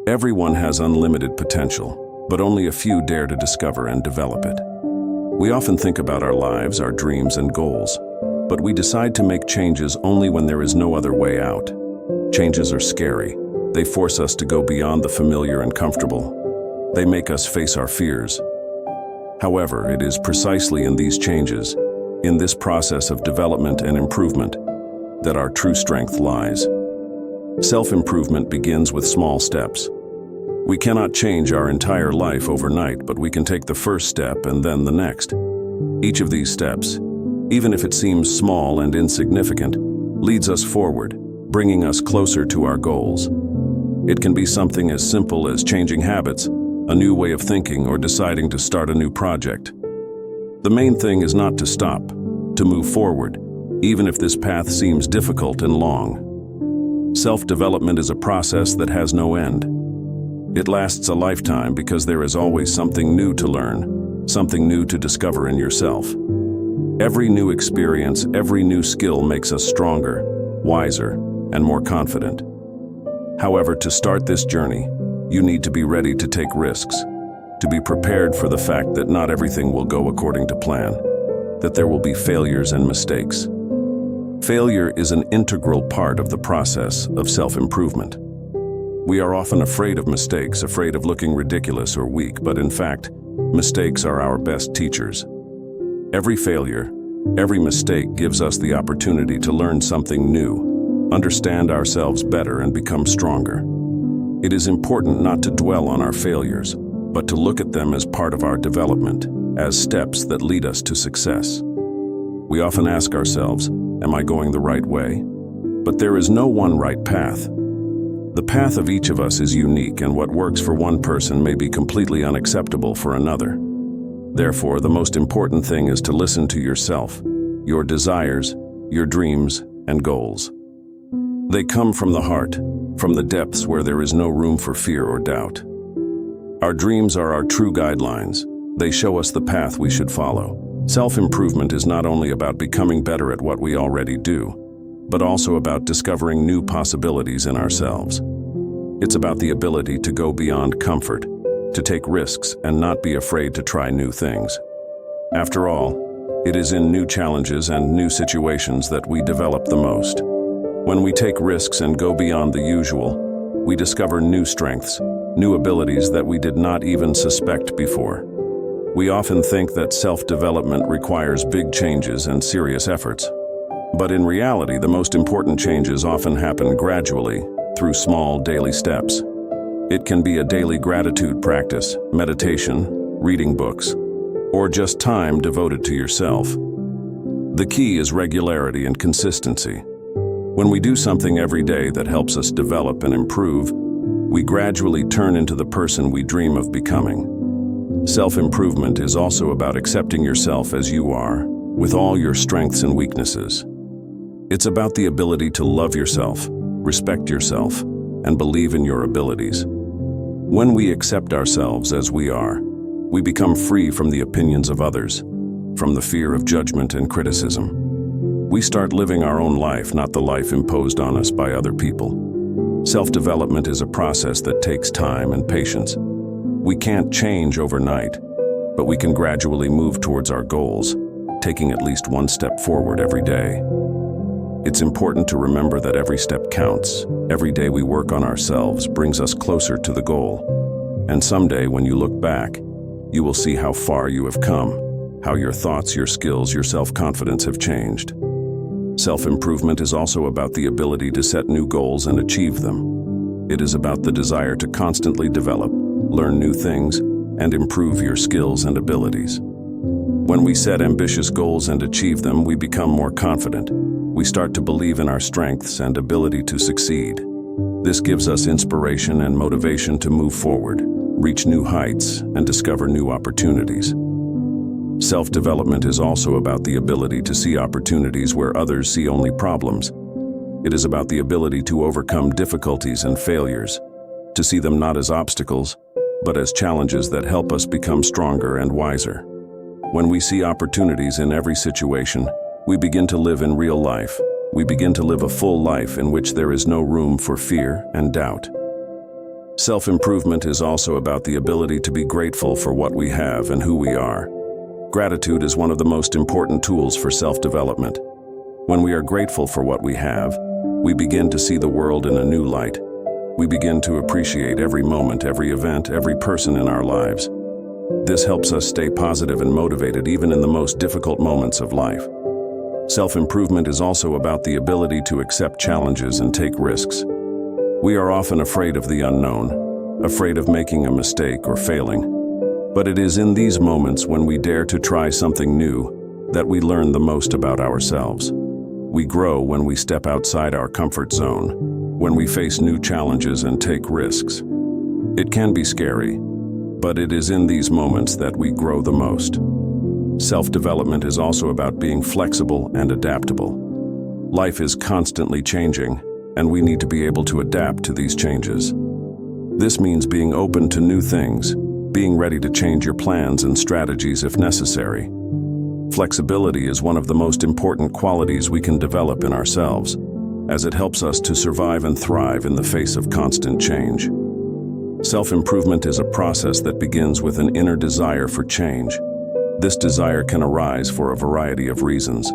Everyone has unlimited potential, but only a few dare to discover and develop it. We often think about our lives, our dreams and goals, but we decide to make changes only when there is no other way out. Changes are scary. They force us to go beyond the familiar and comfortable. They make us face our fears. However, it is precisely in these changes, in this process of development and improvement, that our true strength lies. Self-improvement begins with small steps. We cannot change our entire life overnight, but we can take the first step and then the next. Each of these steps, even if it seems small and insignificant, leads us forward, bringing us closer to our goals. It can be something as simple as changing habits, a new way of thinking, or deciding to start a new project. The main thing is not to stop, to move forward, even if this path seems difficult and long. Self-development is a process that has no end. It lasts a lifetime because there is always something new to learn, something new to discover in yourself. Every new experience, every new skill makes us stronger, wiser, and more confident. However, to start this journey, you need to be ready to take risks, to be prepared for the fact that not everything will go according to plan, that there will be failures and mistakes. Failure is an integral part of the process of self-improvement. We are often afraid of mistakes, afraid of looking ridiculous or weak, but in fact, mistakes are our best teachers. Every failure, every mistake gives us the opportunity to learn something new, understand ourselves better, and become stronger. It is important not to dwell on our failures, but to look at them as part of our development, as steps that lead us to success. We often ask ourselves, am I going the right way? But there is no one right path. The path of each of us is unique, and what works for one person may be completely unacceptable for another. Therefore, the most important thing is to listen to yourself, your desires, your dreams, and goals. They come from the heart, from the depths where there is no room for fear or doubt. Our dreams are our true guidelines. They show us the path we should follow. Self-improvement is not only about becoming better at what we already do, but also about discovering new possibilities in ourselves. It's about the ability to go beyond comfort, to take risks and not be afraid to try new things. After all, it is in new challenges and new situations that we develop the most. When we take risks and go beyond the usual, we discover new strengths, new abilities that we did not even suspect before. We often think that self-development requires big changes and serious efforts. But in reality, the most important changes often happen gradually, through small daily steps. It can be a daily gratitude practice, meditation, reading books, or just time devoted to yourself. The key is regularity and consistency. When we do something every day that helps us develop and improve, we gradually turn into the person we dream of becoming. Self-improvement is also about accepting yourself as you are, with all your strengths and weaknesses. It's about the ability to love yourself, respect yourself, and believe in your abilities. When we accept ourselves as we are, we become free from the opinions of others, from the fear of judgment and criticism. We start living our own life, not the life imposed on us by other people. Self-development is a process that takes time and patience. We can't change overnight, but we can gradually move towards our goals, taking at least one step forward every day. It's important to remember that every step counts. Every day we work on ourselves brings us closer to the goal. And someday, when you look back, you will see how far you have come, how your thoughts, your skills, your self-confidence have changed. Self-improvement is also about the ability to set new goals and achieve them. It is about the desire to constantly develop, learn new things, and improve your skills and abilities. When we set ambitious goals and achieve them, we become more confident. We start to believe in our strengths and ability to succeed. This gives us inspiration and motivation to move forward, reach new heights, and discover new opportunities. Self-development is also about the ability to see opportunities where others see only problems. It is about the ability to overcome difficulties and failures, to see them not as obstacles, but as challenges that help us become stronger and wiser. When we see opportunities in every situation, we begin to live in real life. We begin to live a full life in which there is no room for fear and doubt. Self-improvement is also about the ability to be grateful for what we have and who we are. Gratitude is one of the most important tools for self-development. When we are grateful for what we have, we begin to see the world in a new light. We begin to appreciate every moment, every event, every person in our lives. This helps us stay positive and motivated even in the most difficult moments of life. Self-improvement is also about the ability to accept challenges and take risks. We are often afraid of the unknown, afraid of making a mistake or failing. But it is in these moments when we dare to try something new that we learn the most about ourselves. We grow when we step outside our comfort zone, when we face new challenges and take risks. It can be scary, but it is in these moments that we grow the most. Self-development is also about being flexible and adaptable. Life is constantly changing, and we need to be able to adapt to these changes. This means being open to new things, being ready to change your plans and strategies if necessary. Flexibility is one of the most important qualities we can develop in ourselves, as it helps us to survive and thrive in the face of constant change. Self-improvement is a process that begins with an inner desire for change. This desire can arise for a variety of reasons: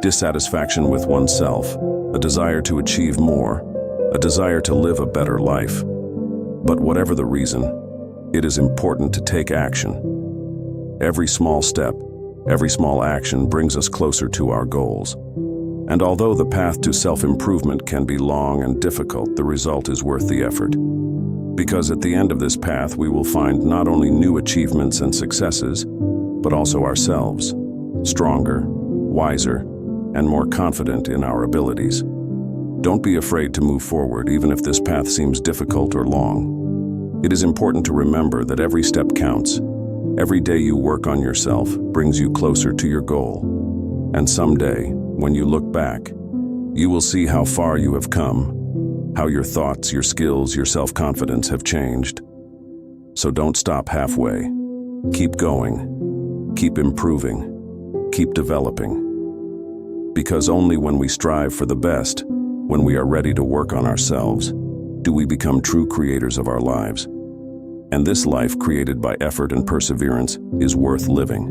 dissatisfaction with oneself, a desire to achieve more, a desire to live a better life. But whatever the reason, it is important to take action. Every small step, every small action brings us closer to our goals. And although the path to self-improvement can be long and difficult, the result is worth the effort. Because at the end of this path, we will find not only new achievements and successes, but also ourselves, stronger, wiser, and more confident in our abilities. Don't be afraid to move forward, even if this path seems difficult or long. It is important to remember that every step counts. Every day you work on yourself brings you closer to your goal. And someday, when you look back, you will see how far you have come, how your thoughts, your skills, your self-confidence have changed. So don't stop halfway. Keep going, keep improving, keep developing. Because only when we strive for the best, when we are ready to work on ourselves, do we become true creators of our lives. And this life created by effort and perseverance is worth living.